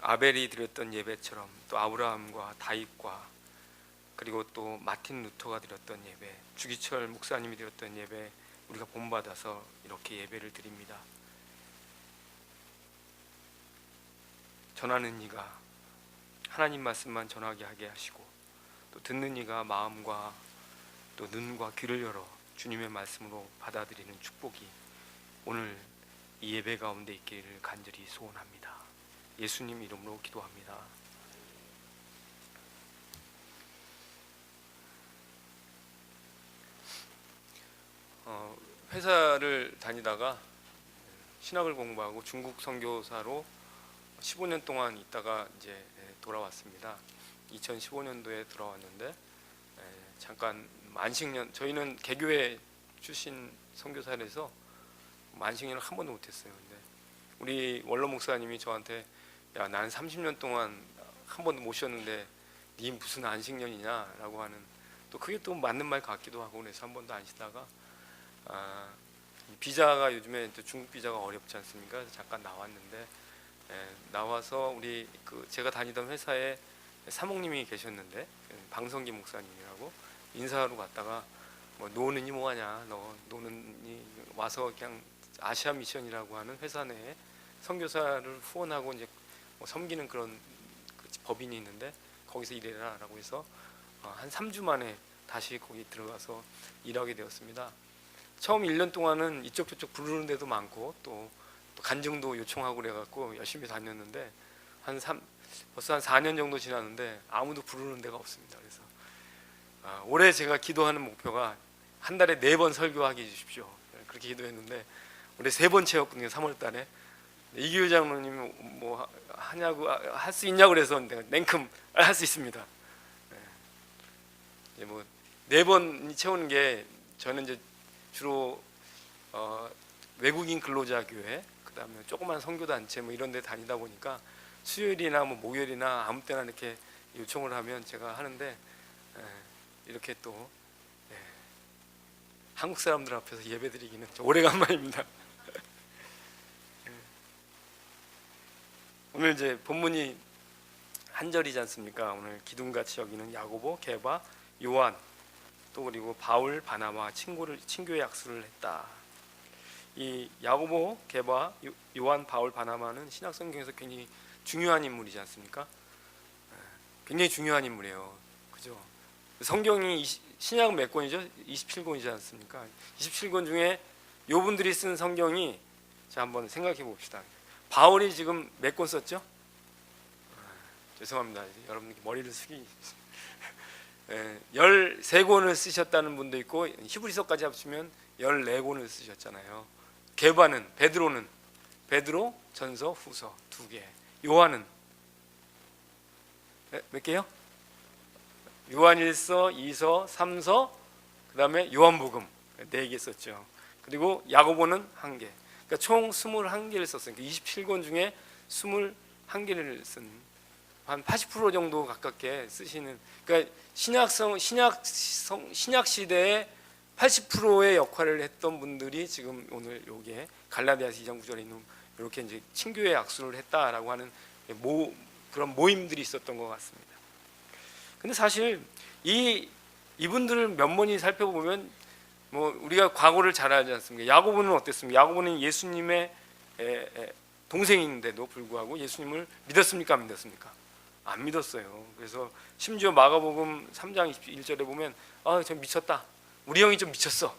아벨이 드렸던 예배처럼 또 아브라함과 다윗과 그리고 또 마틴 루터가 드렸던 예배, 주기철 목사님이 드렸던 예배 우리가 본받아서 이렇게 예배를 드립니다. 전하는 이가 하나님 말씀만 전하게 하게 하시고 또 듣는 이가 마음과 또 눈과 귀를 열어 주님의 말씀으로 받아들이는 축복이 오늘 이 예배 가운데 있기를 간절히 소원합니다. 예수님 이름으로 기도합니다. 회사를 다니다가 신학을 공부하고 중국 선교사로 15년 동안 있다가 이제 돌아왔습니다. 2015년도에 돌아왔는데 잠깐 만식년, 저희는 개교회 출신 선교사라서 만식년을 한 번도 못했어요. 근데 우리 원로 목사님이 저한테 야, 나는 30년 동안 한 번도 못 쉬었는데 네 무슨 안식년이냐라고 하는, 또 그게 또 맞는 말 같기도 하고 그래서 한 번도 안 쉬다가 비자가 요즘에 중국 비자가 어렵지 않습니까? 그래서 잠깐 나왔는데 나와서 우리 제가 다니던 회사에 사목님이 계셨는데 방성기 목사님이라고 인사하러 갔다가 뭐 노는이 뭐하냐, 너 노는이 와서 그냥 아시아 미션이라고 하는 회사 내에 선교사를 후원하고 이제 뭐 섬기는 그런 법인이 있는데 거기서 일해라라고 해서 한 3주 만에 다시 거기 들어가서 일하게 되었습니다. 처음 1년 동안은 이쪽 저쪽 부르는 데도 많고 또 간증도 요청하고 그래갖고 열심히 다녔는데 벌써 한 4년 정도 지났는데 아무도 부르는 데가 없습니다. 그래서 올해 제가 기도하는 목표가 한 달에 4번 설교하게 해주십시오. 그렇게 기도했는데 올해 3번 채웠거든요. 3월 달에 이규일 장로님이 뭐 하냐고 할 수 있냐고 그래서 내가 냉큼 할 수 있습니다. 이제 뭐 4번 채우는 게 저는 이제 주로 외국인 근로자 교회, 그다음에 조그만 선교단체 뭐 이런 데 다니다 보니까 수요일이나 뭐 목요일이나 아무 때나 이렇게 요청을 하면 제가 하는데 이렇게 또 한국 사람들 앞에서 예배드리기는 오래간만입니다. 오늘 이제 본문이 한 절이지 않습니까? 오늘 기둥같이 여기는 야고보, 게바, 요한, 또 그리고 바울, 바나바 친교의 약수를 했다. 이 야고보, 게바, 요한, 바울, 바나바는 신약 성경에서 굉장히 중요한 인물이지 않습니까? 굉장히 중요한 인물이에요. 그죠? 성경이 신약은 몇 권이죠? 27권이지 않습니까? 27권 중에 요분들이 쓴 성경이, 자 한번 생각해 봅시다. 바울이 지금 몇 권 썼죠? 죄송합니다. 여러분 머리를 숙이 13권을 쓰셨다는 분도 있고 히브리서까지 합치면 14권을 쓰셨잖아요. 게바는 베드로, 전서, 후서 2개. 요한은 몇 개요? 요한 1서, 2서, 3서, 그 다음에 요한복음 4개 썼죠. 그리고 야고보는 1개. 그러니까 총 21개를 썼어요. 27권 중에 21개를 쓴, 한 80% 정도 가깝게 쓰시는, 그러니까 신약 시대에 80%의 역할을 했던 분들이 지금 오늘 여기에 갈라디아서 2장 9절에 있는 이렇게 이제 친교의 약수를 했다라고 하는 그런 모임들이 있었던 것 같습니다. 근데 사실 이분들을 면면히 살펴보면 뭐 우리가 과거를 잘 알지 않습니까? 야고보는 어땠습니까? 야고보는 예수님의 동생인데도 불구하고 예수님을 믿었습니까? 안 믿었습니까? 안 믿었어요. 그래서 심지어 마가복음 3장 21절에 보면 저 미쳤다, 우리 형이 좀 미쳤어,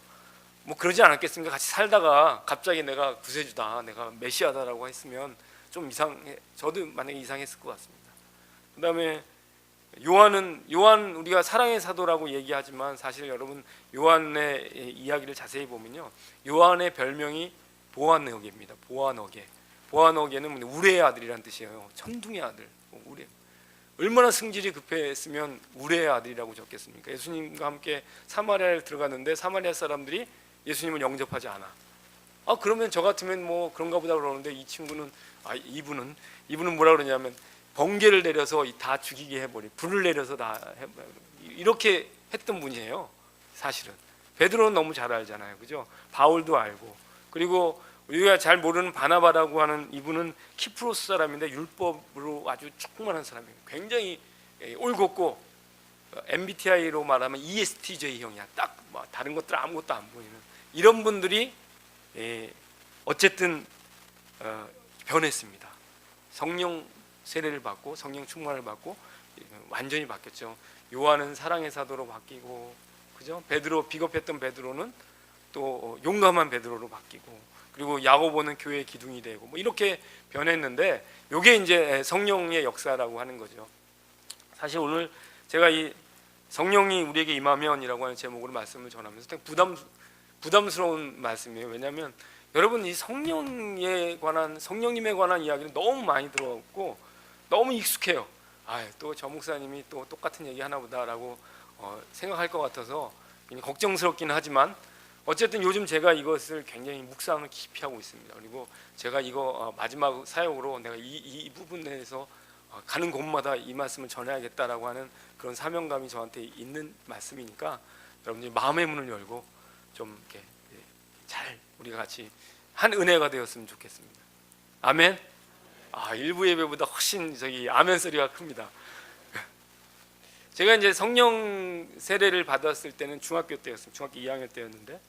뭐 그러지 않았겠습니까? 같이 살다가 갑자기 내가 구세주다, 내가 메시아다라고 했으면 좀 이상해, 저도 만약에 이상했을 것 같습니다. 그 다음에 요한 우리가 사랑의 사도라고 얘기하지만 사실 여러분 요한의 이야기를 자세히 보면요, 요한의 별명이 보아너게입니다. 보아너게는 우레의 아들이란 뜻이에요. 천둥의 아들. 우레. 얼마나 승질이 급했으면 우레의 아들이라고 적겠습니까? 예수님과 함께 사마리아를 들어갔는데 사마리아 사람들이 예수님을 영접하지 않아. 그러면 저 같으면 뭐 그런가 보다 그러는데 이 친구는 이분은 뭐라 그러냐면 번개를 내려서 다 죽이게 해버리, 불을 내려서 다 해버리, 이렇게 했던 분이에요. 사실은 베드로는 너무 잘 알잖아요, 그죠? 바울도 알고, 그리고 우리가 잘 모르는 바나바라고 하는 이분은 키프로스 사람인데 율법으로 아주 충만한 사람이에요. 굉장히 올곧고 MBTI로 말하면 ESTJ형이야. 딱 뭐 다른 것들 아무것도 안 보이는 이런 분들이 어쨌든 변했습니다. 성령 세례를 받고 성령 충만을 받고 완전히 바뀌었죠. 요한은 사랑의 사도로 바뀌고, 그죠? 베드로, 비겁했던 베드로는 또 용감한 베드로로 바뀌고, 그리고 야고보는 교회의 기둥이 되고, 뭐 이렇게 변했는데, 요게 이제 성령의 역사라고 하는 거죠. 사실 오늘 제가 이 성령이 우리에게 임하면이라고 하는 제목으로 말씀을 전하면서 되게 부담스러운 말씀이에요. 왜냐하면 여러분, 이 성령에 관한, 성령님에 관한 이야기를 너무 많이 들었고 너무 익숙해요. 또 저 목사님이 또 똑같은 얘기 하나 보다라고 생각할 것 같아서 걱정스럽기는 하지만, 어쨌든 요즘 제가 이것을 굉장히 묵상을 깊이 하고 있습니다. 그리고 제가 이거 마지막 사역으로 내가 이 부분에서 가는 곳마다 이 말씀을 전해야겠다라고 하는 그런 사명감이 저한테 있는 말씀이니까, 여러분들이 마음의 문을 열고 좀 이렇게 잘 우리가 같이 한 은혜가 되었으면 좋겠습니다. 아멘. 일부 예배보다 훨씬 아멘 소리가 큽니다. 제가 이제 성령 세례를 받았을 때는 중학교 때였습니다. 중학교 2학년 때였는데,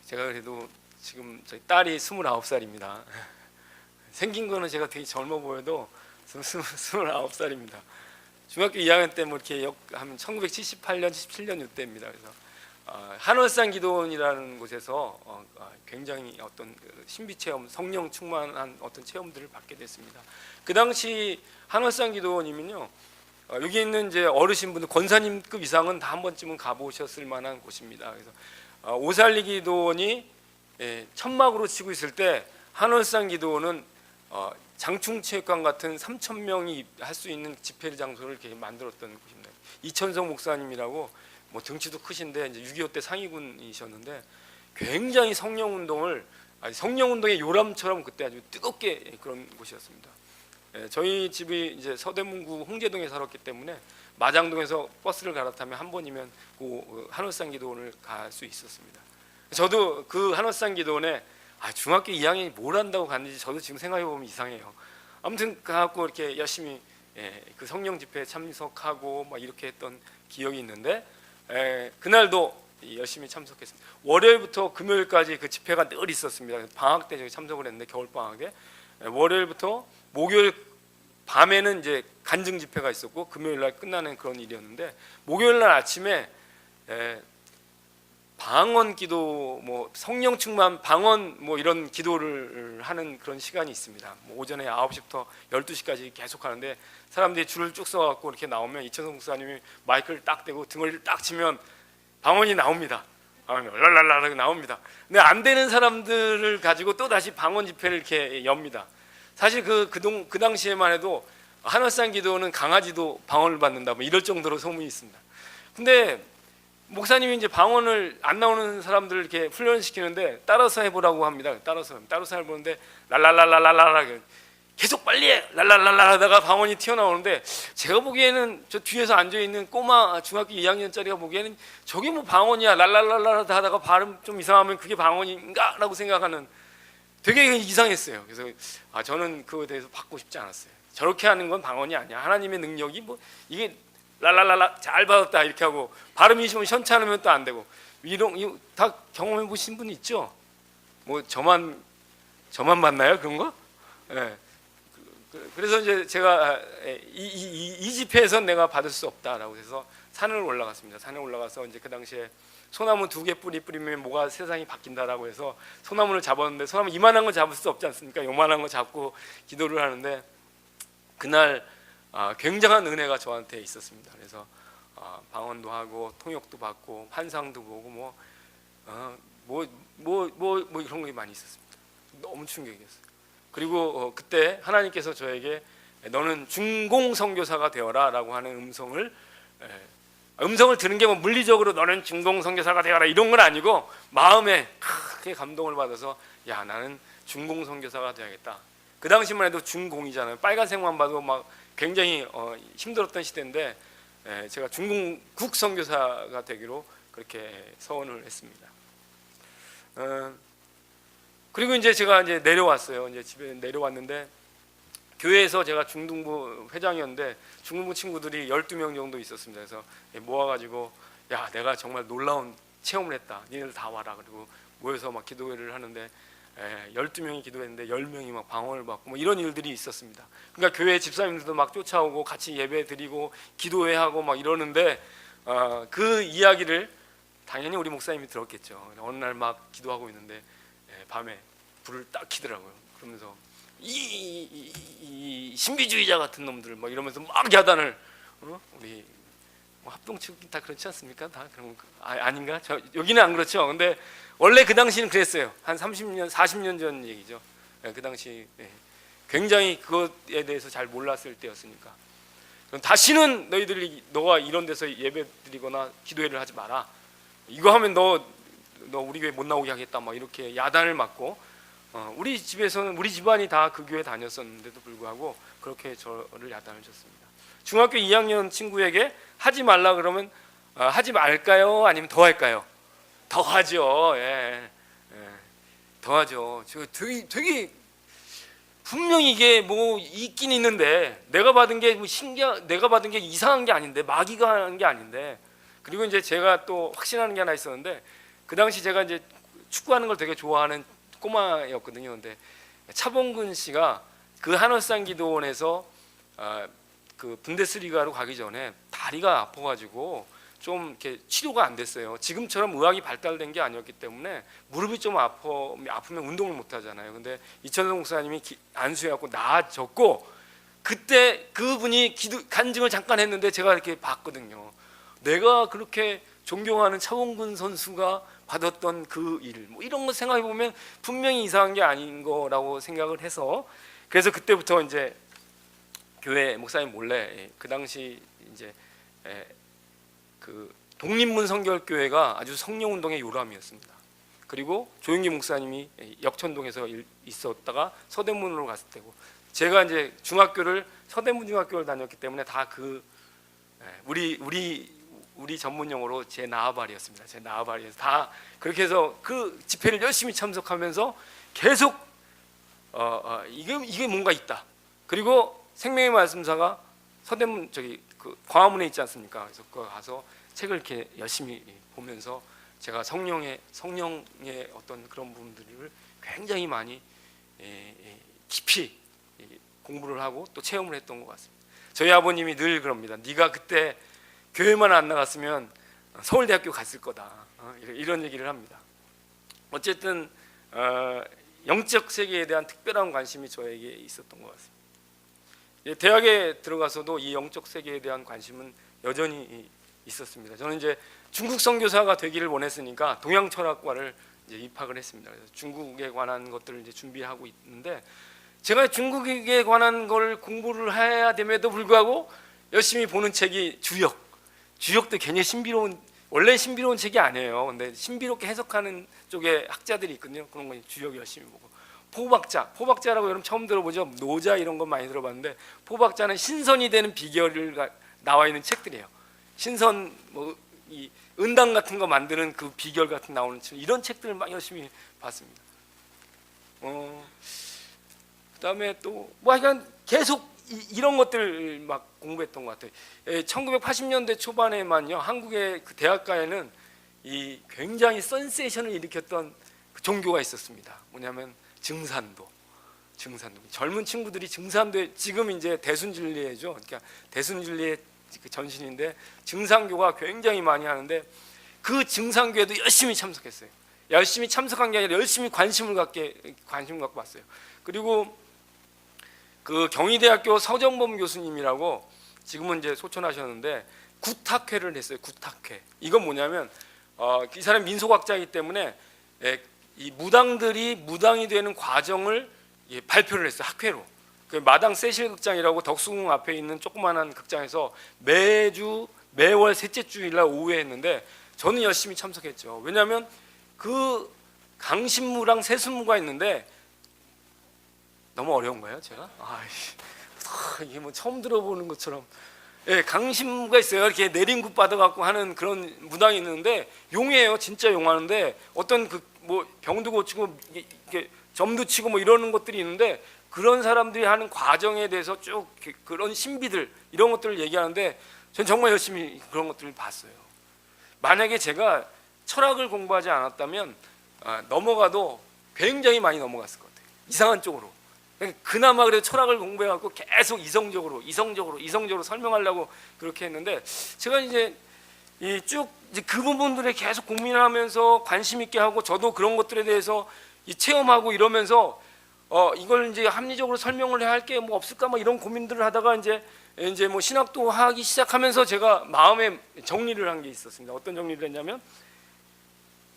제가 그래도 지금 저희 딸이 29살입니다. 생긴 거는 제가 되게 젊어 보여도 29살입니다. 중학교 2학년 때 뭐 이렇게 하면 1978년, 77년 이때입니다. 그래서 한월산 기도원이라는 곳에서 굉장히 어떤 신비 체험, 성령 충만한 어떤 체험들을 받게 됐습니다. 그 당시 한월산 기도원이면요, 여기 있는 이제 어르신분들, 권사님급 이상은 다 한 번쯤은 가보셨을 만한 곳입니다. 그래서 오살리 기도원이 천막으로 치고 있을 때, 한월산 기도원은 장충체육관 같은 3,000명이 할 수 있는 집회 장소를 이렇게 만들었던 곳입니다. 이천성 목사님이라고 뭐 등치도 크신데 이제 6.25 때 상위군이셨는데, 굉장히 성령운동의 요람처럼 그때 아주 뜨겁게 그런 곳이었습니다. 저희 집이 이제 서대문구 홍제동에 살았기 때문에 마장동에서 버스를 갈아타면 한 번이면 그 한월산 기도원을 갈 수 있었습니다. 저도 그 한월산 기도원에 중학교 2학년이 뭘 한다고 갔는지 저도 지금 생각해 보면 이상해요. 아무튼 가갖고 이렇게 열심히 그 성령 집회에 참석하고 막 이렇게 했던 기억이 있는데, 그날도 열심히 참석했습니다. 월요일부터 금요일까지 그 집회가 늘 있었습니다. 방학 때 저희 참석을 했는데, 겨울 방학에 월요일부터 목요일 밤에는 이제 간증 집회가 있었고, 금요일 날 끝나는 그런 일이었는데, 목요일 날 아침에 방언 기도, 뭐 성령 충만 방언 뭐 이런 기도를 하는 그런 시간이 있습니다. 뭐 오전에 9시부터 12시까지 계속 하는데, 사람들이 줄을 쭉 서갖고 이렇게 나오면 이천성 목사님이 마이크를 딱 대고 등을 딱 치면 방언이 나옵니다. 랄랄랄라 나옵니다. 근데 안 되는 사람들을 가지고 또 다시 방언 집회를 이렇게 엽니다. 사실 그 당시에만 해도 한월산 기도는 강아지도 방언을 받는다 뭐 이럴 정도로 소문이 있습니다. 근데 목사님이 이제 방언을 안 나오는 사람들을 이렇게 훈련시키는데 따라서 해보라고 합니다. 따라서 해보는데 랄랄랄랄랄라 계속 빨리 해 랄랄랄라 하다가 방언이 튀어나오는데, 제가 보기에는 저 뒤에서 앉아있는 꼬마 중학교 2학년짜리가 보기에는 저게 뭐 방언이야 랄랄랄라 하다가 발음 좀 이상하면 그게 방언인가? 라고 생각하는, 되게 이상했어요. 그래서 저는 그거에 대해서 받고 싶지 않았어요. 저렇게 하는 건 방언이 아니야. 하나님의 능력이 뭐 이게 랄랄랄라 잘 받았다 이렇게 하고 발음이 좀 현찮으면 또 안 되고, 이거 다 경험해 보신 분 있죠? 뭐 저만 맞나요 그런 거? 네. 그래서 이제 제가 이 집회에선 내가 받을 수 없다라고 해서 산을 올라갔습니다. 산에 올라가서 이제 그 당시에 소나무 2개 뿌리면 뭐가 세상이 바뀐다라고 해서 소나무를 잡았는데, 소나무 이만한 거 잡을 수 없지 않습니까? 요만한 거 잡고 기도를 하는데, 그날 굉장한 은혜가 저한테 있었습니다. 그래서 방언도 하고 통역도 받고 환상도 보고 뭐 이런 게 많이 있었습니다. 너무 충격이었어요. 그리고 그때 하나님께서 저에게 너는 중공 선교사가 되어라 라고 하는 음성을 들은 게 뭐 물리적으로 너는 중공 선교사가 되어라 이런 건 아니고, 마음에 크게 감동을 받아서 야 나는 중공 선교사가 되어야겠다. 그 당시만 해도 중공이잖아요. 빨간색만 봐도 막 굉장히 힘들었던 시대인데, 제가 중공국 선교사가 되기로 그렇게 서원을 했습니다. 그리고 이제 제가 이제 내려왔어요. 이제 집에 내려왔는데 교회에서 제가 중등부 회장이었는데 중등부 친구들이 12명 정도 있었습니다. 그래서 모아가지고 야, 내가 정말 놀라운 체험을 했다. 니네들 다 와라. 그리고 모여서 막 기도회를 하는데 12명이 기도했는데 10명이 막 방언을 받고 뭐 이런 일들이 있었습니다. 그러니까 교회 집사님들도 막 쫓아오고 같이 예배 드리고 기도회하고 막 이러는데 그 이야기를 당연히 우리 목사님이 들었겠죠. 어느 날 막 기도하고 있는데 밤에 불을 딱 켜더라고요. 그러면서 이 신비주의자 같은 놈들 막 이러면서 막 야단을 우리 뭐 합동측 다 그렇지 않습니까? 다 그런 아닌가? 여기는 안 그렇죠. 근데 원래 그 당시는 그랬어요. 한 30년, 40년 전 얘기죠. 그 당시 굉장히 그것에 대해서 잘 몰랐을 때였으니까. 그럼 다시는 너가 이런 데서 예배 드리거나 기도회를 하지 마라. 이거 하면 너 우리 교회 못 나오게 하겠다. 막 이렇게 야단을 맞고 우리 집에서는 우리 집안이 다 그 교회 다녔었는데도 불구하고 그렇게 저를 야단을 쳤습니다. 중학교 2학년 친구에게 하지 말라 그러면 하지 말까요? 아니면 더 할까요? 더 하죠. 더 하죠. 저 되게 분명히 이게 뭐 있긴 있는데 내가 받은 게 뭐 내가 받은 게 이상한 게 아닌데 마귀가 하는 게 아닌데. 그리고 이제 제가 또 확신하는 게 하나 있었는데 그 당시 제가 이제 축구하는 걸 되게 좋아하는 꼬마였거든요. 근데 차범근 씨가 그 한월산 기도원에서 그 분데스리가로 가기 전에 다리가 아파가지고 좀 이렇게 치료가 안 됐어요. 지금처럼 의학이 발달된 게 아니었기 때문에 무릎이 좀 아프면 운동을 못 하잖아요. 근데 이천성 목사님이 안수해갖고 나아졌고 그때 그분이 간증을 잠깐 했는데 제가 이렇게 봤거든요. 내가 그렇게 존경하는 차범근 선수가 받았던 그 일, 뭐 이런 거 생각해 보면 분명히 이상한 게 아닌 거라고 생각을 해서 그래서 그때부터 이제 교회 목사님 몰래 그 당시 이제 그 독립문 성결교회가 아주 성령운동의 요람이었습니다. 그리고 조용기 목사님이 역천동에서 있었다가 서대문으로 갔을 때고 제가 이제 중학교를 서대문 중학교를 다녔기 때문에 다 그 우리 전문 용어로 제 나아발이었습니다. 제 나아발이어서 다 그렇게 해서 그 집회를 열심히 참석하면서 계속 이게 뭔가 있다. 그리고 생명의 말씀사가 서대문 그 광화문에 있지 않습니까? 그래서 거기 가서 책을 이렇게 열심히 보면서 제가 성령의 어떤 그런 부분들을 굉장히 많이 깊이 공부를 하고 또 체험을 했던 것 같습니다. 저희 아버님이 늘 그럽니다. 네가 그때 교회만 안 나갔으면 서울대학교 갔을 거다. 이런 얘기를 합니다. 어쨌든 영적 세계에 대한 특별한 관심이 저에게 있었던 것 같습니다. 대학에 들어가서도 이 영적 세계에 대한 관심은 여전히 있었습니다. 저는 이제 중국 선교사가 되기를 원했으니까 동양철학과를 이제 입학을 했습니다. 그래서 중국에 관한 것들을 이제 준비하고 있는데 제가 중국에 관한 걸 공부를 해야 됨에도 불구하고 열심히 보는 책이 주역도 굉장히 원래 신비로운 책이 아니에요. 근데 신비롭게 해석하는 쪽에 학자들이 있거든요. 그런 거 주역 열심히 보고 포박자라고 여러분 처음 들어보죠? 노자 이런 거 많이 들어봤는데 포박자는 신선이 되는 비결을 나와 있는 책들이에요. 신선 이 은당 같은 거 만드는 그 비결 같은 나오는 책 이런 책들을 막 열심히 봤습니다. 그다음에 또 뭐 하여간 계속 이런 것들 막 공부했던 것 같아요. 1980년대 초반에만요 한국의 그 대학가에는 이 굉장히 센세이션을 일으켰던 그 종교가 있었습니다. 뭐냐면 증산도. 젊은 친구들이 증산도에 지금 이제 대순진리회죠. 그러니까 대순진리회 그 전신인데 증산교가 굉장히 많이 하는데 그 증산교에도 열심히 참석했어요. 열심히 참석한 게 아니라 열심히 관심을 갖고 왔어요. 그리고 그 경희대학교 서정범 교수님이라고 지금은 이제 소천하셨는데 구탁회를 했어요. 구탁회. 이건 뭐냐면 이 사람 민속학자이기 때문에 이 무당이 되는 과정을 발표를 했어요. 학회로. 그 마당 세실극장이라고 덕수궁 앞에 있는 조그마한 극장에서 매월 셋째 주일날 오후에 했는데 저는 열심히 참석했죠. 왜냐하면 그 강신무랑 세순무가 있는데 너무 어려운 거예요, 제가? 이게 뭐 처음 들어보는 것처럼 예, 강신무가 있어요. 이렇게 내림굿 받아갖고 하는 그런 무당이 있는데 용이에요. 진짜 용하는데 어떤 그 뭐 병도 고치고 이게 점도 치고 뭐 이러는 것들이 있는데 그런 사람들이 하는 과정에 대해서 쭉 그런 신비들 이런 것들을 얘기하는데 전 정말 열심히 그런 것들을 봤어요. 만약에 제가 철학을 공부하지 않았다면 넘어가도 굉장히 많이 넘어갔을 것 같아요. 이상한 쪽으로. 그나마 그래도 철학을 공부해갖고 계속 이성적으로 설명하려고 그렇게 했는데 제가 이제 쭉 그 부분들에 계속 고민하면서 관심 있게 하고 저도 그런 것들에 대해서 체험하고 이러면서 이걸 이제 합리적으로 설명을 해야 할 게 뭐 없을까 막 이런 고민들을 하다가 이제 뭐 신학도 하기 시작하면서 제가 마음에 정리를 한 게 있었습니다. 어떤 정리를 했냐면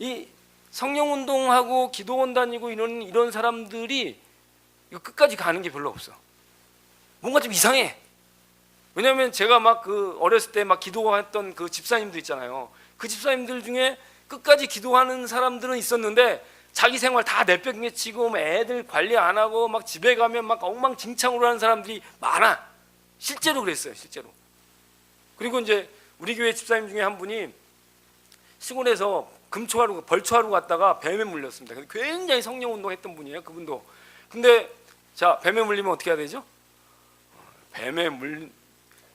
이 성령 운동하고 기도원 다니고 이런 사람들이 끝까지 가는 게 별로 없어. 뭔가 좀 이상해. 왜냐하면 제가 막 그 어렸을 때 막 기도했던 그 집사님들 있잖아요. 그 집사님들 중에 끝까지 기도하는 사람들은 있었는데 자기 생활 다 내팽개치고 애들 관리 안 하고 막 집에 가면 막 엉망진창으로 하는 사람들이 많아. 실제로 그랬어요. 실제로. 그리고 이제 우리 교회 집사님 중에 한 분이 시골에서 벌초하러 갔다가 뱀에 물렸습니다. 근데 굉장히 성령 운동했던 분이에요. 그분도. 근데 자, 뱀에 물리면 어떻게 해야 되죠?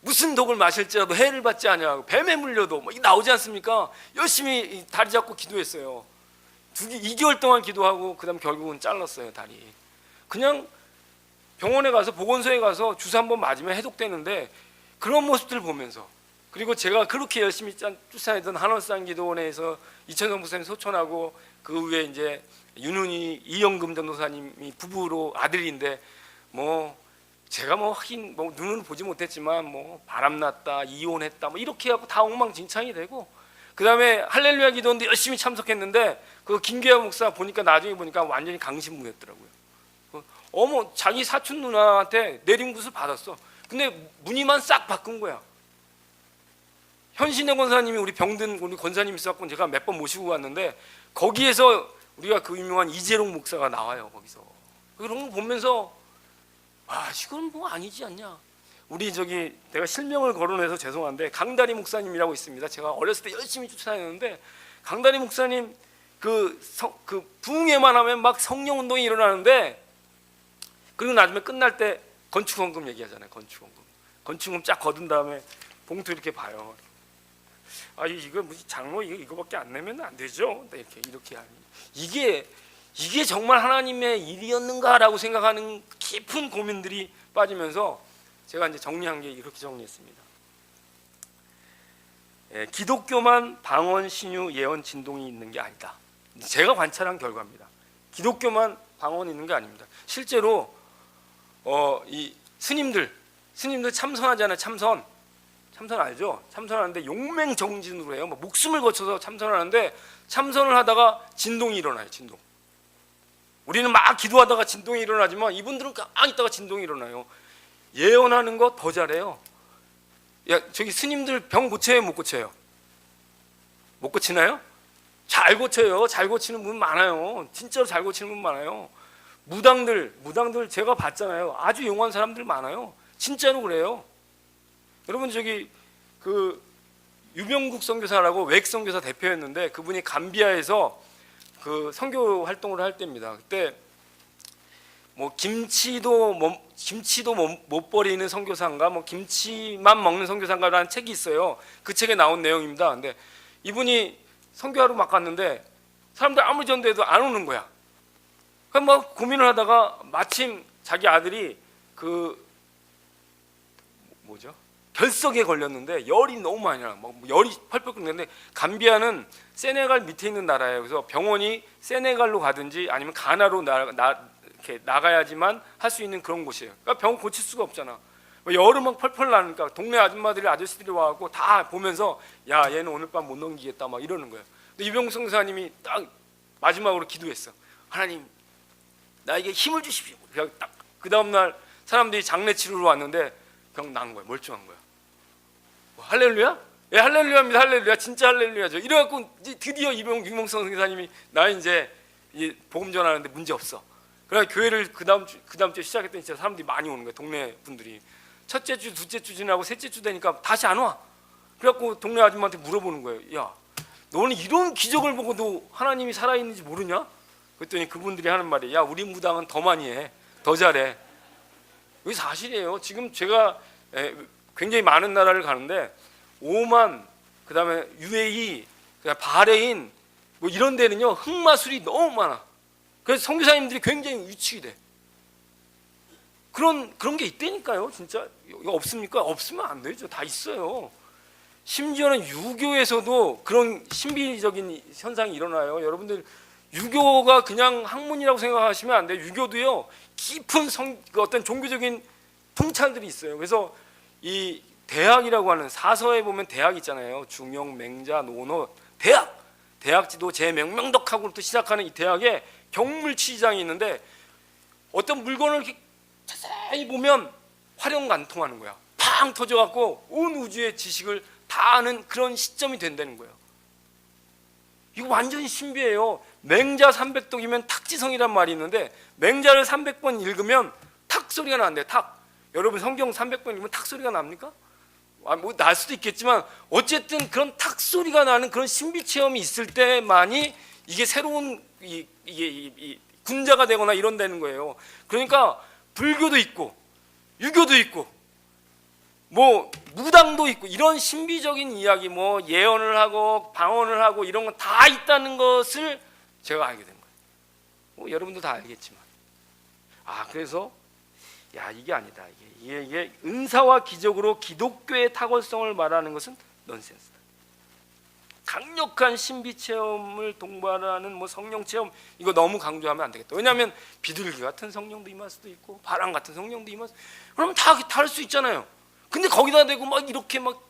무슨 독을 마실지라도 해를 받지 아니하고 뱀에 물려도 뭐 나오지 않습니까? 열심히 다리 잡고 기도했어요. 2개월 동안 기도하고 그다음 결국은 잘랐어요, 다리. 그냥 병원에 가서 보건소에 가서 주사 한번 맞으면 해독되는데 그런 모습들을 보면서 그리고 제가 그렇게 열심히 쫓아내던 한월산 기도원에서 이천성 목사님 소천하고 그 위에 이제 윤훈이 이영금 전도사님이 부부로 아들인데 뭐 제가 뭐 하긴 뭐 눈으로 보지 못했지만 뭐 바람났다 이혼했다 뭐 이렇게 하고 다 엉망진창이 되고 그다음에 할렐루야 기도원도 열심히 참석했는데 그 김계하 목사 보니까 나중에 보니까 완전히 강신무였더라고요. 어머 자기 사촌 누나한테 내림굿을 받았어. 근데 무늬만 싹 바꾼 거야. 현신의 권사님이 우리 병든 우리 권사님 있었고 제가 몇 번 모시고 갔는데 거기에서 우리가 그 유명한 이재롱 목사가 나와요. 거기서 그런 거 보면서 이건 뭐 아니지 않냐. 우리 내가 실명을 거론해서 죄송한데 강다리 목사님이라고 있습니다. 제가 어렸을 때 열심히 쫓아다녔는데 강다리 목사님 그 부흥회만 하면 막 성령 운동이 일어나는데 그리고 나중에 끝날 때 건축원금 얘기하잖아요. 건축원금 쫙 거둔 다음에 봉투 이렇게 봐요. 이거 무슨 장로 이거밖에 안 내면 안 되죠. 이렇게 하니 이게 정말 하나님의 일이었는가라고 생각하는 깊은 고민들이 빠지면서 제가 이제 정리한 게 이렇게 정리했습니다. 기독교만 방언, 신유, 예언, 진동이 있는 게 아니다. 제가 관찰한 결과입니다. 기독교만 방언이 있는 게 아닙니다. 실제로 이 스님들 참선하잖아요. 참선 알죠? 참선하는데 용맹정진으로 해요. 목숨을 거쳐서 참선하는데 참선을 하다가 진동이 일어나요. 진동. 우리는 막 기도하다가 진동이 일어나지만 이분들은 가만히 있다가 진동이 일어나요. 예언하는 거 더 잘해요. 저기 스님들 병 고쳐요? 못 고쳐요? 못 고치나요? 잘 고쳐요. 잘 고치는 분 많아요. 진짜로 잘 고치는 분 많아요. 무당들 제가 봤잖아요. 아주 용한 사람들 많아요. 진짜로 그래요. 여러분 그 유병국 선교사라고 외국 선교사 대표였는데 그분이 감비아에서 그 선교 활동을 할 때입니다. 그때 뭐 김치도 못 버리는 선교사인가 뭐 김치만 먹는 선교사인가라는 책이 있어요. 그 책에 나온 내용입니다. 근데 이분이 선교하러 막 갔는데 사람들 아무리 전도해도 안 오는 거야. 그럼 막 고민을 하다가 마침 자기 아들이 결석에 걸렸는데 열이 너무 많이 나. 막 열이 펄펄 끓는데 감비아는 세네갈 밑에 있는 나라예요. 그래서 병원이 세네갈로 가든지 아니면 가나로 이렇게 나가야지만 할 수 있는 그런 곳이에요. 그러니까 병 고칠 수가 없잖아. 열은 막 펄펄 나니까 동네 아저씨들이 와갖고 다 보면서 야 얘는 오늘 밤 못 넘기겠다 막 이러는 거예요. 근데 유병국 선교사님이 딱 마지막으로 기도했어. 하나님 나에게 힘을 주십시오. 딱 그 다음 날 사람들이 장례 치르러 왔는데 병 난 거야. 멀쩡한 거야. 할렐루야? 예, 할렐루야입니다. 할렐루야. 진짜 할렐루야죠. 이래갖고 드디어 유병국 선교사님이 나 이제 복음 전하는데 문제 없어. 그래 교회를 그 다음 주에 시작했더니 진짜 사람들이 많이 오는 거예요. 동네 분들이. 첫째 주, 둘째 주 지나고 셋째 주 되니까 다시 안 와. 그래갖고 동네 아줌마한테 물어보는 거예요. 야, 너는 이런 기적을 보고도 하나님이 살아있는지 모르냐? 그랬더니 그분들이 하는 말이, 야, 우리 무당은 더 많이 해, 더 잘해. 이게 사실이에요. 지금 제가 굉장히 많은 나라를 가는데 오만, 그다음에 UAE, 그다음에 바레인 뭐 이런 데는요 흑마술이 너무 많아. 그래서 선교사님들이 굉장히 위축이 돼. 그런 게 있다니까요. 진짜 이거 없습니까? 없으면 안 되죠. 다 있어요. 심지어는 유교에서도 그런 신비적인 현상이 일어나요. 여러분들 유교가 그냥 학문이라고 생각하시면 안 돼요. 유교도요 깊은 어떤 종교적인 통찰들이 있어요. 그래서 이 대학이라고 하는 사서에 보면 대학 있잖아요. 중용, 맹자, 논어, 대학지도 제명명덕학으로부터 시작하는 이 대학에 경물치장이 있는데 어떤 물건을 이렇게 자세히 보면 활용관통하는 거야. 팡 터져갖고 온 우주의 지식을 다 아는 그런 시점이 된다는 거예요. 이거 완전히 신비해요. 맹자 300독이면 탁지성이란 말이 있는데 맹자를 300번 읽으면 탁 소리가 나는데 탁. 여러분 성경 300번 읽으면 탁 소리가 납니까? 뭐 날 수도 있겠지만 어쨌든 그런 탁 소리가 나는 그런 신비 체험이 있을 때만이 이게 새로운 이게 군자가 되거나 이런다는 거예요. 그러니까 불교도 있고 유교도 있고 뭐 무당도 있고 이런 신비적인 이야기 뭐 예언을 하고 방언을 하고 이런 건 다 있다는 것을 제가 알게 된 거예요. 뭐 여러분도 다 알겠지만 그래서 야 이게 아니다. 이게 은사와 기적으로 기독교의 탁월성을 말하는 것은 넌센스다. 강력한 신비 체험을 동반하는 뭐 성령 체험 이거 너무 강조하면 안 되겠다. 왜냐하면 비둘기 같은 성령도 임할 수도 있고 바람 같은 성령도 임할 수, 그러면 다 할 수 있잖아요. 근데 거기다 대고 막 이렇게 막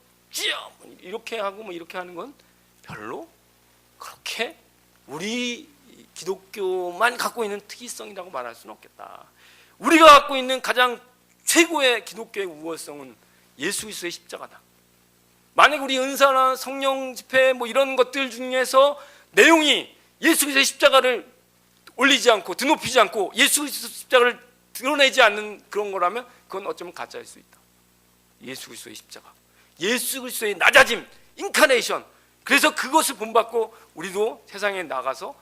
이렇게 하고 뭐 이렇게 하는 건 별로 그렇게 우리 기독교만 갖고 있는 특이성이라고 말할 수는 없겠다. 우리가 갖고 있는 가장 최고의 기독교의 우월성은 예수 그리스도의 십자가다. 만약 우리 은사나 성령 집회 뭐 이런 것들 중에서 내용이 예수 그리스도의 십자가를 올리지 않고 드높이지 않고 예수 그리스도 십자가를 드러내지 않는 그런 거라면 그건 어쩌면 가짜일 수 있다. 예수 그리스도의 십자가, 예수 그리스도의 낮아짐, 인카네이션. 그래서 그것을 본받고 우리도 세상에 나가서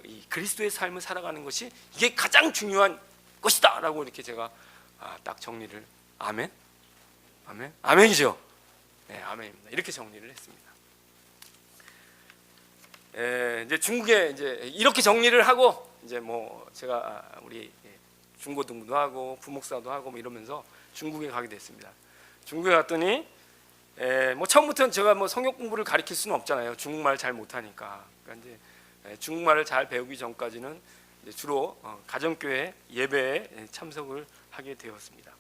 이 그리스도의 삶을 살아가는 것이 이게 가장 중요한 것이다 라고 이렇게 제가 딱 정리를 아멘이죠. 네, 아멘입니다. 이렇게 정리를 했습니다. 이제 중국에 이제 이렇게 정리를 하고 이제 뭐 제가 우리 중고등부도 하고 부목사도 하고 뭐 이러면서 중국에 가게 됐습니다. 중국에 갔더니 뭐 처음부터는 제가 뭐 성역 공부를 가르칠 수는 없잖아요. 중국말 잘 못하니까. 그러니까 이제 중국말을 잘 배우기 전까지는 이제 주로 가정교회 예배에 참석을 하게 되었습니다.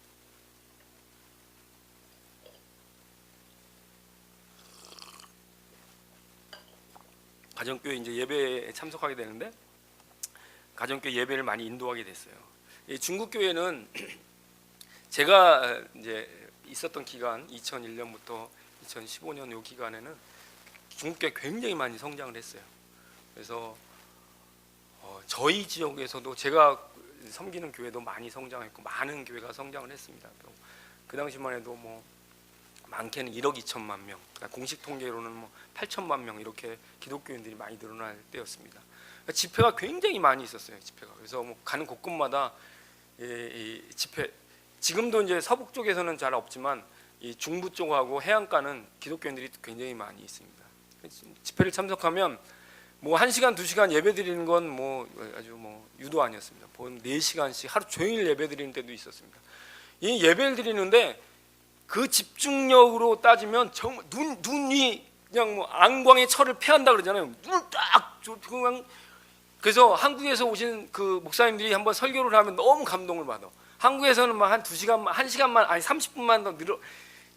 가정교회 이제 예배에 참석하게 되는데 가정교회 예배를 많이 인도하게 됐어요. 이 중국 교회는 제가 이제 있었던 기간 2001년부터 2015년 요 기간에는 중국교회 굉장히 많이 성장을 했어요. 그래서 저희 지역에서도 제가 섬기는 교회도 많이 성장했고 많은 교회가 성장을 했습니다. 그 당시만 해도 뭐 많게는 1억 2천만 명, 공식 통계로는 뭐 8천만 명 이렇게 기독교인들이 많이 늘어날 때였습니다. 그러니까 집회가 굉장히 많이 있었어요. 집회가. 그래서 뭐 가는 곳곳마다 이 집회, 지금도 이제 서북 쪽에서는 잘 없지만 이 중부 쪽하고 해안가는 기독교인들이 굉장히 많이 있습니다. 집회를 참석하면 뭐 1시간, 2시간 예배 드리는 건 뭐 아주 뭐 유도 아니었습니다. 보통 4시간씩 하루 종일 예배 드리는 때도 있었습니다. 이 예배를 드리는데 그 집중력으로 따지면 정말 눈이 그냥 뭐 안광의 철을 패한다 그러잖아요. 눈을 딱 그냥. 그래서 한국에서 오신 그 목사님들이 한번 설교를 하면 너무 감동을 받아. 한국에서는 막 한 2시간만, 1시간만, 아니 30분만 더 늘어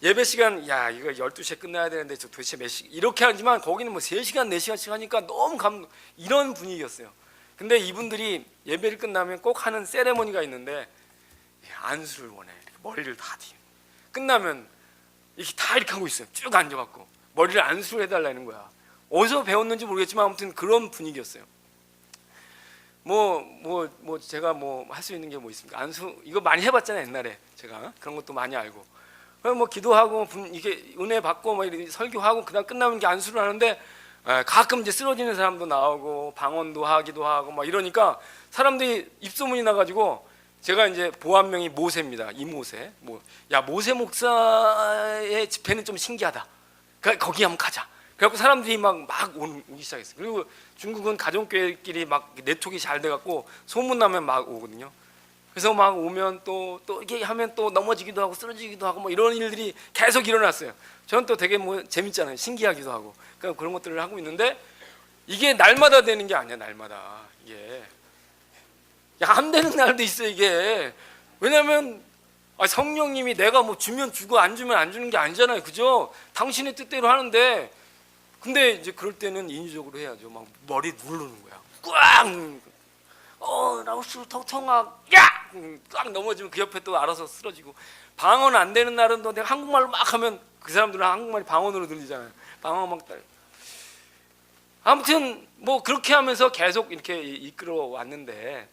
예배 시간, 야 이거 12시에 끝나야 되는데 저 도대체 몇 시 이렇게 하지만 거기는 뭐 3시간, 4시간씩 하니까 너무 감동, 이런 분위기였어요. 근데 이분들이 예배를 끝나면 꼭 하는 세레머니가 있는데 안수를 원해. 머리를 다 뒤. 끝나면 이렇게 다 이렇게 하고 있어요. 쭉 앉아갖고 머리를 안수를 해달라는 거야. 어디서 배웠는지 모르겠지만 아무튼 그런 분위기였어요. 뭐 제가 뭐 할 수 있는 게 뭐 있습니까? 안수 이거 많이 해봤잖아요 옛날에 제가 그런 것도 많이 알고 그럼 뭐 기도하고 이게 은혜 받고 뭐 이렇게 설교하고 그다음 끝나면 게 안수를 하는데 가끔 이제 쓰러지는 사람도 나오고 방언도 하기도 하고 막 이러니까 사람들이 입소문이 나가지고 제가 이제 보안명이 모세입니다. 이모세. 야 모세 목사의 집회는 좀 신기하다. 그러니까 거기 한번 가자. 그래갖고 사람들이 막 오기 시작했어요. 그리고 중국은 가정교회끼리 막 네트워크가 잘 돼갖고 소문 나면 막 오거든요. 그래서 막 오면 또 이게 하면 또 넘어지기도 하고 쓰러지기도 하고 뭐 이런 일들이 계속 일어났어요. 저는 또 되게 뭐 재밌잖아요. 신기하기도 하고. 그러니까 그런 것들을 하고 있는데 이게 날마다 되는 게 아니야. 날마다 이게 안 되는 날도 있어 이게. 왜냐하면 성령님이 내가 뭐 주면 주고 안 주면 안 주는 게 아니잖아요. 그죠? 당신의 뜻대로 하는데 근데 이제 그럴 때는 인위적으로 해야죠. 막 머리 누르는 거야. 꽝! 라오스 통통아 야! 꽉 넘어지면 그 옆에 또 알아서 쓰러지고 방언 안 되는 날은 또 내가 한국말로 막 하면 그 사람들은 한국말이 방언으로 들리잖아요. 방언 막 아무튼 뭐 그렇게 하면서 계속 이렇게 이끌어 왔는데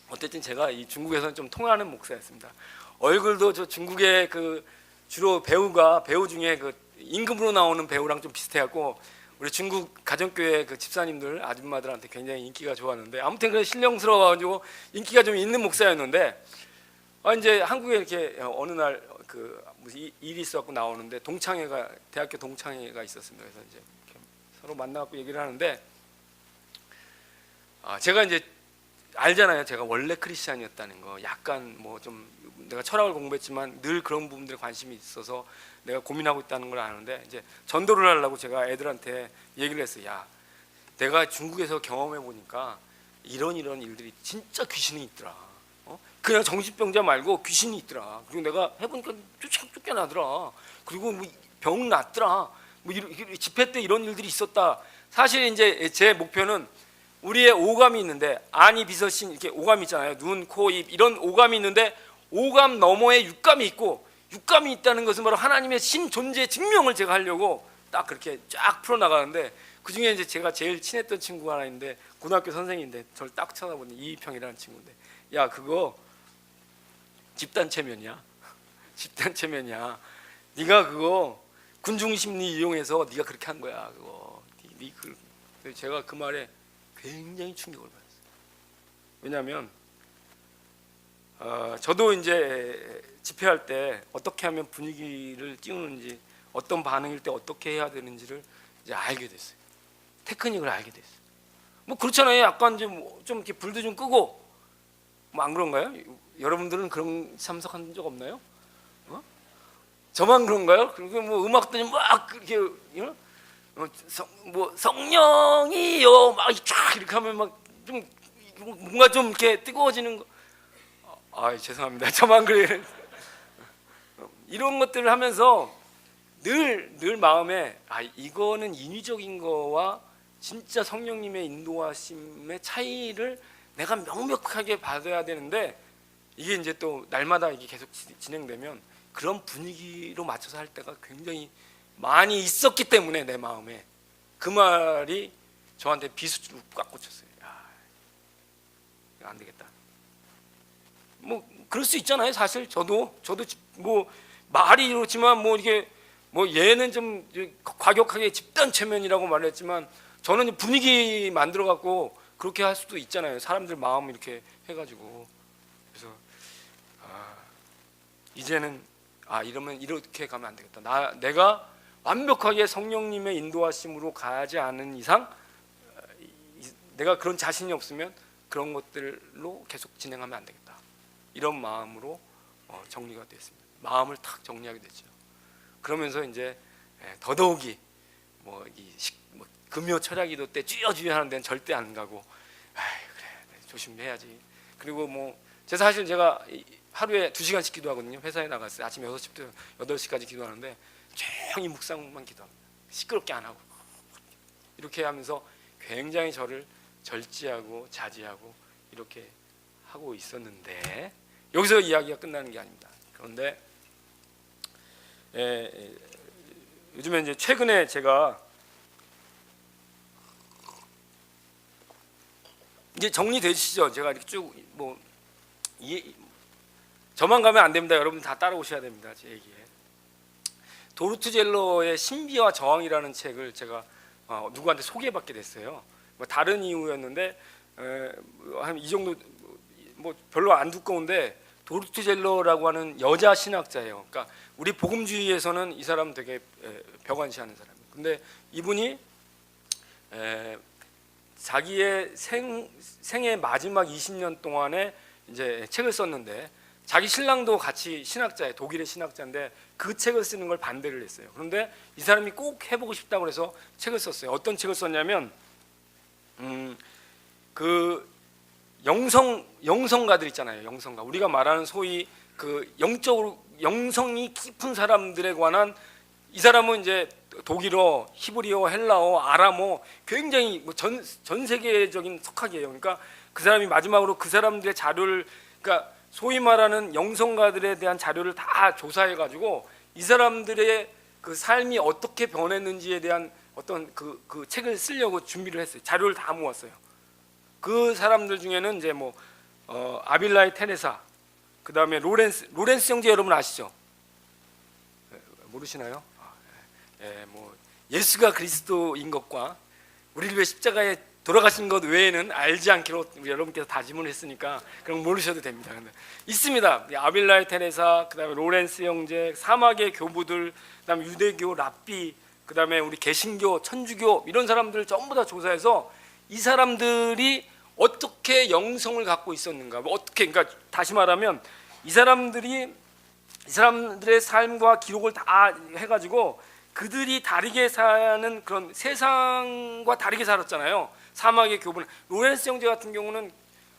어쨌든 제가 이 중국에서는 좀 통하는 목사였습니다. 얼굴도 저 중국의 그 주로 배우 중에 그 임금으로 나오는 배우랑 좀 비슷해갖고 우리 중국 가정교회 그 집사님들 아줌마들한테 굉장히 인기가 좋았는데 아무튼 그 신령스러워가지고 인기가 좀 있는 목사였는데 이제 한국에 이렇게 어느 날 그 무슨 일이 있어갖고 나오는데 대학교 동창회가 있었습니다. 그래서 이제 이렇게 서로 만나갖고 얘기를 하는데 제가 이제 알잖아요. 제가 원래 크리스찬이었다는 거. 약간 뭐 좀 내가 철학을 공부했지만 늘 그런 부분들에 관심이 있어서 내가 고민하고 있다는 걸 아는데 이제 전도를 하려고 제가 애들한테 얘기를 했어요. 야, 내가 중국에서 경험해 보니까 이런 일들이 진짜 귀신이 있더라. 그냥 정신병자 말고 귀신이 있더라. 그리고 내가 해보니까 쫓겨나더라. 그리고 뭐 병 났더라. 뭐 집회 때 이런 일들이 있었다. 사실 이제 제 목표는 우리의 오감이 있는데 안이 비서신 이렇게 오감이 있잖아요. 눈, 코, 입 이런 오감이 있는데 오감 너머에 육감이 있고 육감이 있다는 것은 바로 하나님의 신 존재 증명을 제가 하려고 딱 그렇게 쫙 풀어 나가는데 그 중에 이제 제가 제일 친했던 친구가 하나 있는데 고등학교 선생님인데 저를 딱 쳐다보니 이희평이라는 친구인데 야 그거 집단 체면이야. 집단 체면이야. 네가 그거 군중 심리 이용해서 네가 그렇게 한 거야. 그거. 제가 그 말에 굉장히 충격을 받았어요. 왜냐하면 저도 이제 집회할 때 어떻게 하면 분위기를 띄우는지 어떤 반응일 때 어떻게 해야 되는지를 이제 알게 됐어요. 테크닉을 알게 됐어요. 뭐 그렇잖아요. 약간 좀 이렇게 불도 좀 끄고 뭐 안 그런가요? 여러분들은 그런 참석한 적 없나요? 저만 그런가요? 그리고 뭐 음악도 막 이렇게 뭐 성령이요 막 이렇게 하면 막 좀 뭔가 좀 이렇게 뜨거워지는 거. 죄송합니다. 저만 그래요. 이런 것들을 하면서 늘 마음에 이거는 인위적인 거와 진짜 성령님의 인도하심의 차이를 내가 명백하게 받아야 되는데 이게 이제 또 날마다 이게 계속 진행되면 그런 분위기로 맞춰서 할 때가 굉장히 많이 있었기 때문에 내 마음에 그 말이 저한테 비수로 꽉 꽂혔어요. 안 되겠다. 뭐 그럴 수 있잖아요. 사실 저도 뭐 말이 이렇지만 뭐 이게 뭐 얘는 좀 과격하게 집단 체면이라고 말했지만 저는 분위기 만들어 갖고 그렇게 할 수도 있잖아요. 사람들 마음 이렇게 해가지고 그래서 이제는 이러면 이렇게 가면 안 되겠다. 내가 완벽하게 성령님의 인도하심으로 가지 않은 이상 내가 그런 자신이 없으면 그런 것들로 계속 진행하면 안 되겠다. 이런 마음으로 정리가 됐습니다. 마음을 탁 정리하게 됐죠. 그러면서 이제 더더욱이 뭐 금요 철야기도 때 주여 하는 데는 절대 안 가고 그래 조심해야지. 그리고 뭐 사실 제가 하루에 2시간씩 기도하거든요. 회사에 나갔어요. 아침 6시부터 8시까지 기도하는데 조용히 묵상만 기도합니다. 시끄럽게 안 하고 이렇게 하면서 굉장히 저를 절제하고 자제하고 이렇게 하고 있었는데 여기서 이야기가 끝나는 게 아닙니다. 그런데 요즘에 이제 최근에 제가 이제 정리되시죠? 제가 이렇게 쭉 저만 가면 안 됩니다. 여러분 다 따라오셔야 됩니다. 제 얘기에. 도르트 젤러의 신비와 저항이라는 책을 제가 누구한테 소개받게 됐어요. 뭐 다른 이유였는데 한 이 정도 뭐 별로 안 두꺼운데 도르트 젤러라고 하는 여자 신학자예요. 그러니까 우리 복음주의에서는 이 사람 되게 벽안시하는 사람이에요. 근데 이분이 자기의 생의 마지막 20년 동안에 이제 책을 썼는데 자기 신랑도 같이 신학자예요. 독일의 신학자인데 그 책을 쓰는 걸 반대를 했어요. 그런데 이 사람이 꼭 해보고 싶다고 해서 책을 썼어요. 어떤 책을 썼냐면 그 영성가들 있잖아요. 영성가. 우리가 말하는 소위 그 영적으로 영성이 깊은 사람들에 관한, 이 사람은 이제 독일어, 히브리어, 헬라어, 아람어 굉장히 전 세계적인 석학이에요. 그러니까 그 사람이 마지막으로 그 사람들의 자료를, 그러니까 소위 말하는 영성가들에 대한 자료를 다 조사해 가지고 이 사람들의 그 삶이 어떻게 변했는지에 대한 어떤 그 책을 쓰려고 준비를 했어요. 자료를 다 모았어요. 그 사람들 중에는 이제 아빌라이 테레사, 그 다음에 로렌스 형제 여러분 아시죠? 모르시나요? 예수가 그리스도인 것과 우리를 위해 십자가에 돌아가신 것 외에는 알지 않기로 우리 여러분께서 다짐을 했으니까 그럼 모르셔도 됩니다. 근데 있습니다. 아빌라이 테레사, 그다음에 로렌스 형제, 사막의 교부들, 그다음에 유대교 랍비, 그다음에 우리 개신교, 천주교 이런 사람들 전부 다 조사해서 이 사람들이 어떻게 영성을 갖고 있었는가, 어떻게, 그러니까 다시 말하면 이 사람들의 삶과 기록을 다 해가지고 그들이 다르게 사는 그런 세상과 다르게 살았잖아요. 사막의 교분. 로렌스 형제 같은 경우는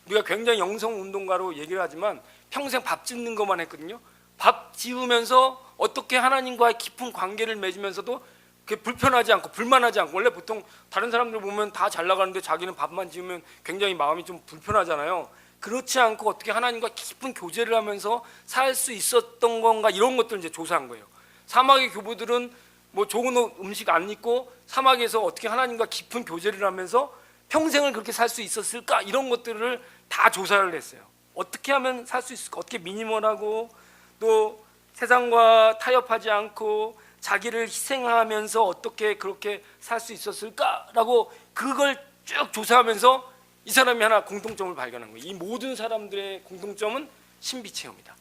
우리가 굉장히 영성 운동가로 얘기를 하지만 평생 밥 짓는 것만 했거든요. 밥 지으면서 어떻게 하나님과의 깊은 관계를 맺으면서도 그게 불편하지 않고 불만하지 않고, 원래 보통 다른 사람들 보면 다 잘 나가는데 자기는 밥만 지으면 굉장히 마음이 좀 불편하잖아요. 그렇지 않고 어떻게 하나님과 깊은 교제를 하면서 살 수 있었던 건가, 이런 것들을 이제 조사한 거예요. 사막의 교부들은 좋은 음식 안 입고 사막에서 어떻게 하나님과 깊은 교제를 하면서 평생을 그렇게 살 수 있었을까, 이런 것들을 다 조사를 했어요. 어떻게 하면 살 수 있을까, 어떻게 미니멀하고 또 세상과 타협하지 않고 자기를 희생하면서 어떻게 그렇게 살 수 있었을까라고 그걸 쭉 조사하면서 이 사람이 하나 공통점을 발견한 거예요. 이 모든 사람들의 공통점은 신비 체험이다.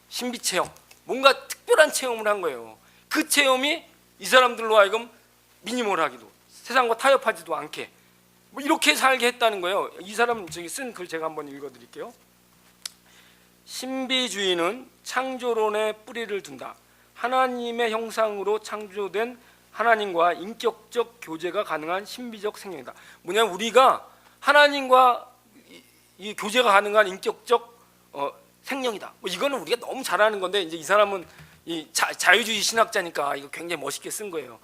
신비 체험, 뭔가 특별한 체험을 한 거예요. 그 체험이 이 사람들로 하여금 미니멀하기도, 세상과 타협하지도 않게 이렇게 살게 했다는 거예요. 이 사람 쓴 글 제가 한번 읽어드릴게요. 신비주의는 창조론에 뿌리를 둔다. 하나님의 형상으로 창조된 하나님과 인격적 교제가 가능한 신비적 생명이다. 뭐냐면 우리가 하나님과 이 교제가 가능한 인격적 생명이다. 이거는 우리가 너무 잘 아는 건데, 이제 이 사람은 이 자유주의 신학자니까 이거 굉장히 멋있게 쓴 거예요.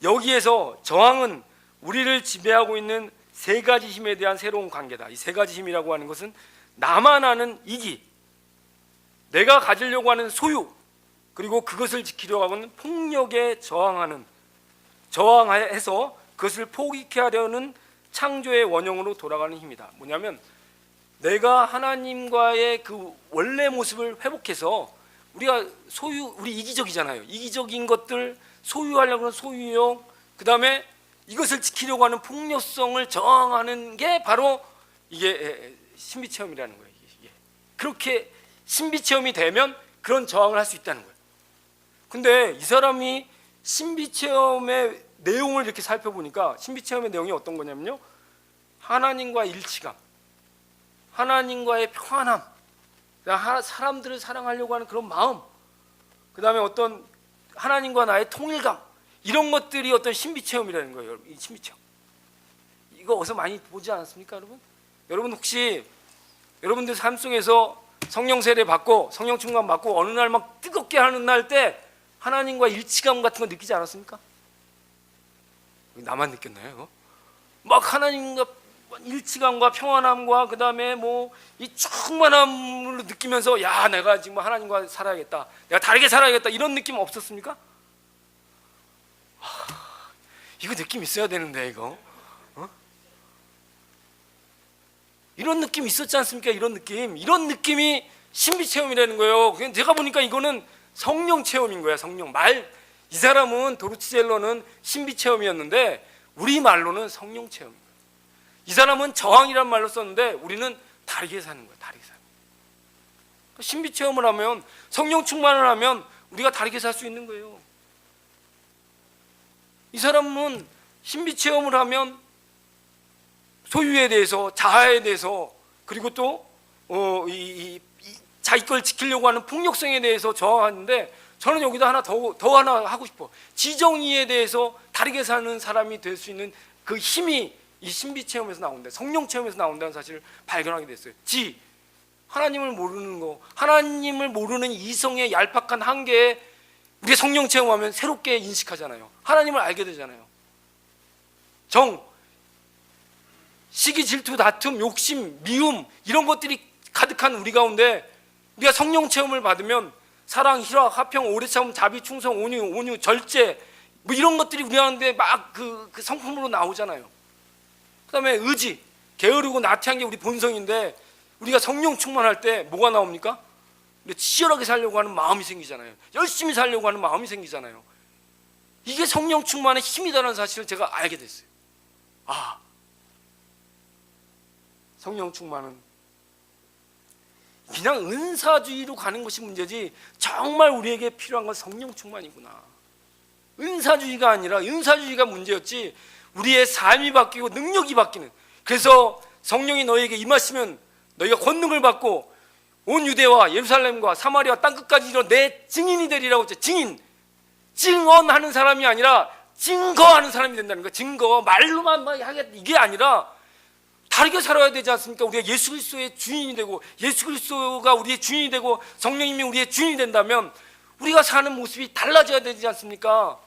여기에서 저항은 우리를 지배하고 있는 세 가지 힘에 대한 새로운 관계다. 이 세 가지 힘이라고 하는 것은 나만 아는 이기, 내가 가지려고 하는 소유, 그리고 그것을 지키려고 하는 폭력에 저항해서 그것을 포기케 하려는 창조의 원형으로 돌아가는 힘이다. 뭐냐면 내가 하나님과의 그 원래 모습을 회복해서, 우리가 우리 이기적이잖아요. 이기적인 것들 소유하려고 하는 소유욕, 그 다음에 이것을 지키려고 하는 폭력성을 저항하는 게 바로 이게 신비체험이라는 거예요. 이게. 그렇게 신비체험이 되면 그런 저항을 할 수 있다는 거예요. 근데 이 사람이 신비체험의 내용을 이렇게 살펴보니까 신비체험의 내용이 어떤 거냐면요, 하나님과의 일치감, 하나님과의 평안함, 사람들을 사랑하려고 하는 그런 마음, 그 다음에 어떤 하나님과 나의 통일감, 이런 것들이 어떤 신비체험이라는 거예요. 이 신비체험, 이거 어디서 많이 보지 않았습니까, 여러분? 여러분 혹시 여러분들 삶 속에서 성령 세례 받고 성령 충만 받고 어느 날 막 뜨겁게 하는 날 때 하나님과 일치감 같은 거 느끼지 않았습니까? 나만 느꼈나요? 이거? 막 하나님과 일치감과 평안함과 그 다음에 이 충만함을 느끼면서, 야, 내가 지금 하나님과 살아야겠다, 내가 다르게 살아야겠다, 이런 느낌 없었습니까? 이거 느낌 있어야 되는데 이거. 이런 느낌 있었지 않습니까? 이런 느낌이 신비 체험이라는 거예요. 그냥 제가 보니까 이거는 성령 체험인 거야. 성령 이 사람은 도르치젤로는 신비 체험이었는데 우리 말로는 성령 체험인 거예요. 이 사람은 저항이란 말로 썼는데 우리는 다르게 사는 거예요. 다르게 사는 거예요. 신비 체험을 하면, 성령 충만을 하면 우리가 다르게 살 수 있는 거예요. 이 사람은 신비 체험을 하면 소유에 대해서, 자아에 대해서, 그리고 또 자기 걸 지키려고 하는 폭력성에 대해서 저항하는데, 저는 여기다 하나 더 하나 하고 싶어. 지정의에 대해서 다르게 사는 사람이 될 수 있는 그 힘이 이 신비 체험에서 나온다, 성령 체험에서 나온다는 사실을 발견하게 됐어요. 하나님을 모르는 거, 하나님을 모르는 이성의 얄팍한 한계에 우리가 성령 체험하면 새롭게 인식하잖아요. 하나님을 알게 되잖아요. 시기, 질투, 다툼, 욕심, 미움, 이런 것들이 가득한 우리 가운데 우리가 성령 체험을 받으면 사랑, 희락, 화평, 오래 참음, 자비, 충성, 온유, 절제, 뭐 이런 것들이 우리 가운데 막 그 성품으로 나오잖아요. 그 다음에 의지, 게으르고 나태한 게 우리 본성인데 우리가 성령 충만할 때 뭐가 나옵니까? 치열하게 살려고 하는 마음이 생기잖아요. 열심히 살려고 하는 마음이 생기잖아요. 이게 성령 충만의 힘이라는 사실을 제가 알게 됐어요. 성령 충만은 그냥 은사주의로 가는 것이 문제지, 정말 우리에게 필요한 건 성령 충만이구나. 은사주의가 아니라, 은사주의가 문제였지 우리의 삶이 바뀌고 능력이 바뀌는. 그래서 성령이 너희에게 임하시면 너희가 권능을 받고 온 유대와 예루살렘과 사마리아 땅끝까지 이르러 내 증인이 되리라고 했죠. 증언하는 사람이 아니라 증거하는 사람이 된다는 거예요. 증거, 말로만 하겠다 이게 아니라 다르게 살아야 되지 않습니까? 우리가 예수 그리스도의 주인이 되고, 예수 그리스도가 우리의 주인이 되고, 성령님이 우리의 주인이 된다면 우리가 사는 모습이 달라져야 되지 않습니까?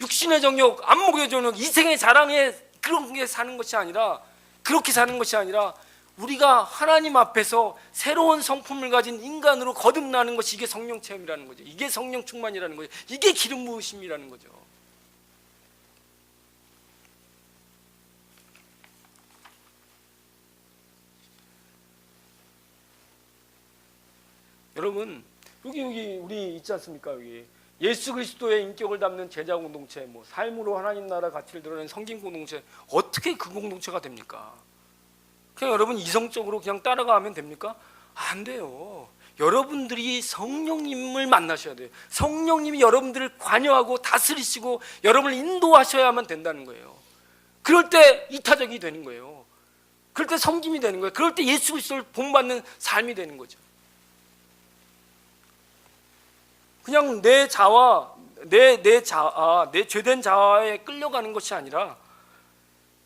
육신의 정욕, 안목의 정욕, 이생의 자랑에 그런 게 사는 것이 아니라, 그렇게 사는 것이 아니라 우리가 하나님 앞에서 새로운 성품을 가진 인간으로 거듭나는 것이, 이게 성령 체험이라는 거죠. 이게 성령 충만이라는 거죠. 이게 기름 부으심이라는 거죠. 여러분, 여기 우리 있지 않습니까? 여기 예수 그리스도의 인격을 담는 제자 공동체, 뭐 삶으로 하나님 나라 가치를 드러내는 성긴 공동체, 어떻게 그 공동체가 됩니까? 그냥 여러분 이성적으로 그냥 따라가면 됩니까? 안 돼요. 여러분들이 성령님을 만나셔야 돼요. 성령님이 여러분들을 관여하고 다스리시고 여러분을 인도하셔야만 된다는 거예요. 그럴 때 이타적이 되는 거예요. 그럴 때 섬김이 되는 거예요. 그럴 때 예수 그리스도를 본받는 삶이 되는 거죠. 그냥 내 죄된 자아에 끌려가는 것이 아니라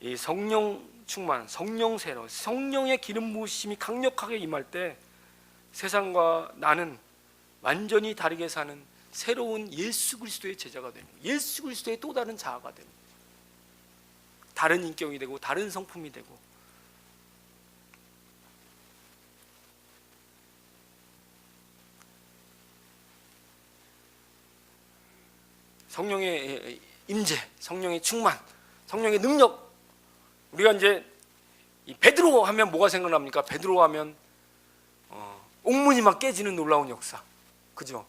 이 성령 충만, 성령 세로, 성령의 기름 부으심이 강력하게 임할 때 세상과 나는 완전히 다르게 사는 새로운 예수 그리스도의 제자가 되는 거예요. 예수 그리스도의 또 다른 자아가 되는 거예요. 다른 인격이 되고 다른 성품이 되고. 성령의 임재, 성령의 충만, 성령의 능력. 우리가 이제 이 베드로 하면 뭐가 생각납니까? 베드로 하면 옥문이 막 깨지는 놀라운 역사, 그죠?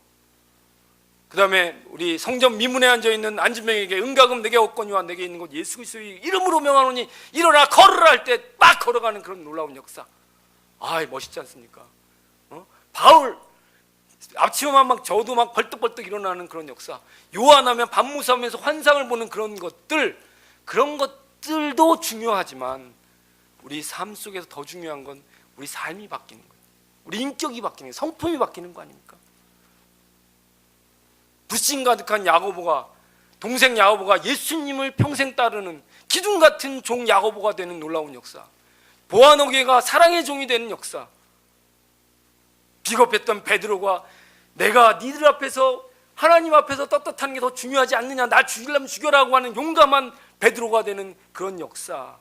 그 다음에 우리 성전 미문에 앉아있는 안진병에게 응가금 내게 없거니와 내게 있는 것 예수 그리스도의 이름으로 명하노니 일어나 걸으라 할 때 막 걸어가는 그런 놀라운 역사. 멋있지 않습니까? 바울 앞치마만 막 저도 막 벌떡벌떡 일어나는 그런 역사. 요한하면 밤무사하면서 환상을 보는 그런 것들도 중요하지만 우리 삶 속에서 더 중요한 건 우리 삶이 바뀌는 거예요. 우리 인격이 바뀌는 거예요. 성품이 바뀌는 거 아닙니까? 불신 가득한 동생 야고보가 예수님을 평생 따르는 기둥 같은 종 야고보가 되는 놀라운 역사. 보아노게가 사랑의 종이 되는 역사. 비겁했던 베드로가 내가 니들 앞에서 하나님 앞에서 떳떳하는 게 더 중요하지 않느냐, 나 죽이려면 죽여라고 하는 용감한 베드로가 되는 그런 역사.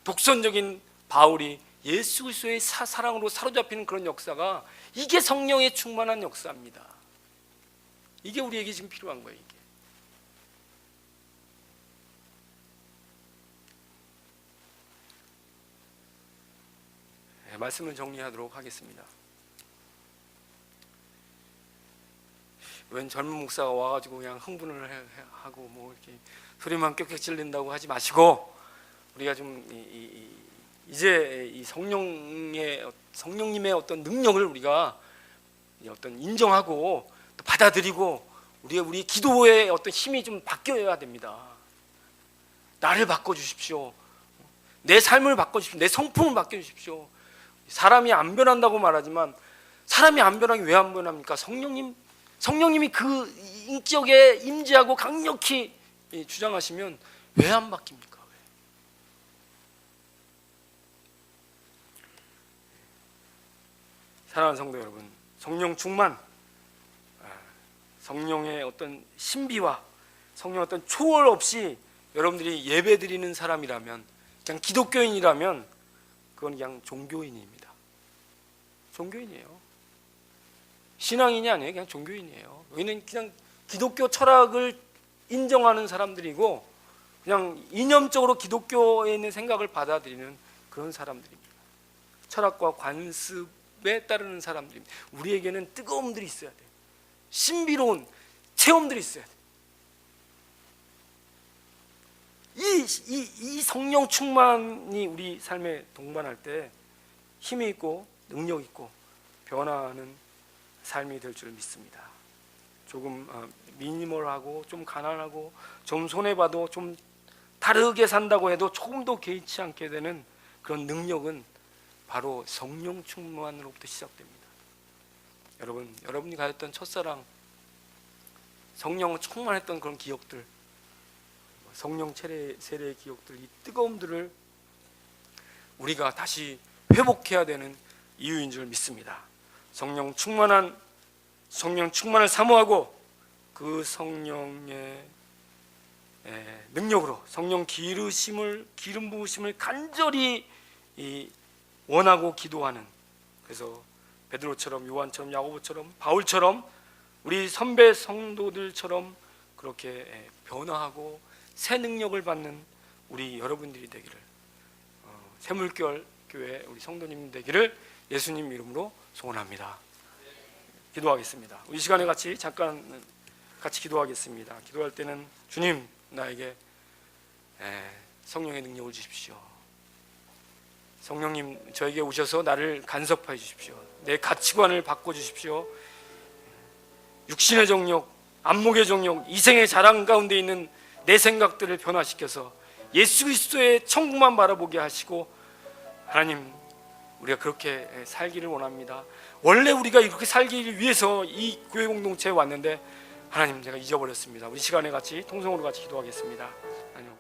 독선적인 바울이 예수 그리스도의 사랑으로 사로잡히는 그런 역사가, 이게 성령의 충만한 역사입니다. 이게 우리에게 지금 필요한 거예요. 이게. 말씀을 정리하도록 하겠습니다. 웬 젊은 목사가 와가지고 그냥 흥분을 하고 뭐 이렇게 소리만 꽥꽥 질린다고 하지 마시고, 우리가 좀 이제 이 성령님의 어떤 능력을 우리가 어떤 인정하고 또 받아들이고, 우리 기도의 어떤 힘이 좀 바뀌어야 됩니다. 나를 바꿔주십시오. 내 삶을 바꿔주십시오. 내 성품을 바꿔주십시오. 사람이 안 변한다고 말하지만, 사람이 안 변하기 왜 안 변합니까? 성령님이 그 인격에 임재하고 강력히 주장하시면 왜 안 바뀝니까? 왜? 사랑하는 성도 여러분, 성령 충만, 성령의 어떤 신비와 성령의 어떤 초월 없이 여러분들이 예배 드리는 사람이라면, 그냥 기독교인이라면 그건 그냥 종교인입니다. 종교인이에요. 신앙인이 아니에요. 그냥 종교인이에요. 여기는 그냥 기독교 철학을 인정하는 사람들이고, 그냥 이념적으로 기독교에 있는 생각을 받아들이는 그런 사람들입니다. 철학과 관습에 따르는 사람들입니다. 우리에게는 뜨거움들이 있어야 돼요. 신비로운 체험들이 있어야 돼요. 이 성령 충만이 우리 삶에 동반할 때 힘이 있고 능력 있고 변화하는 삶이 될 줄 믿습니다. 조금 미니멀하고 좀 가난하고 좀 손해봐도 좀 다르게 산다고 해도 조금 더 개의치 않게 되는 그런 능력은 바로 성령 충만으로부터 시작됩니다. 여러분이 가졌던 첫사랑, 성령 충만했던 그런 기억들, 성령 세례의 기억들, 이 뜨거움들을 우리가 다시 회복해야 되는 이유인 줄 믿습니다. 성령 충만을 사모하고 그 성령의 능력으로 성령 기름 부으심을 간절히 원하고 기도하는, 그래서 베드로처럼 요한처럼 야고보처럼 바울처럼 우리 선배 성도들처럼 그렇게 변화하고 새 능력을 받는 우리 여러분들이 되기를, 새물결 교회 우리 성도님 되기를 예수님 이름으로 소원합니다. 기도하겠습니다. 우리 시간에 잠깐 같이 기도하겠습니다. 기도할 때는 주님, 나에게 성령의 능력을 주십시오. 성령님, 저에게 오셔서 나를 간섭하여 주십시오. 내 가치관을 바꿔주십시오. 육신의 정욕, 안목의 정욕, 이생의 자랑 가운데 있는 내 생각들을 변화시켜서 예수 그리스도의 천국만 바라보게 하시고, 하나님, 우리가 그렇게 살기를 원합니다. 원래 우리가 이렇게 살기 위해서 이 교회 공동체에 왔는데 하나님, 제가 잊어버렸습니다. 우리 시간에 통성으로 같이 기도하겠습니다. 하나님.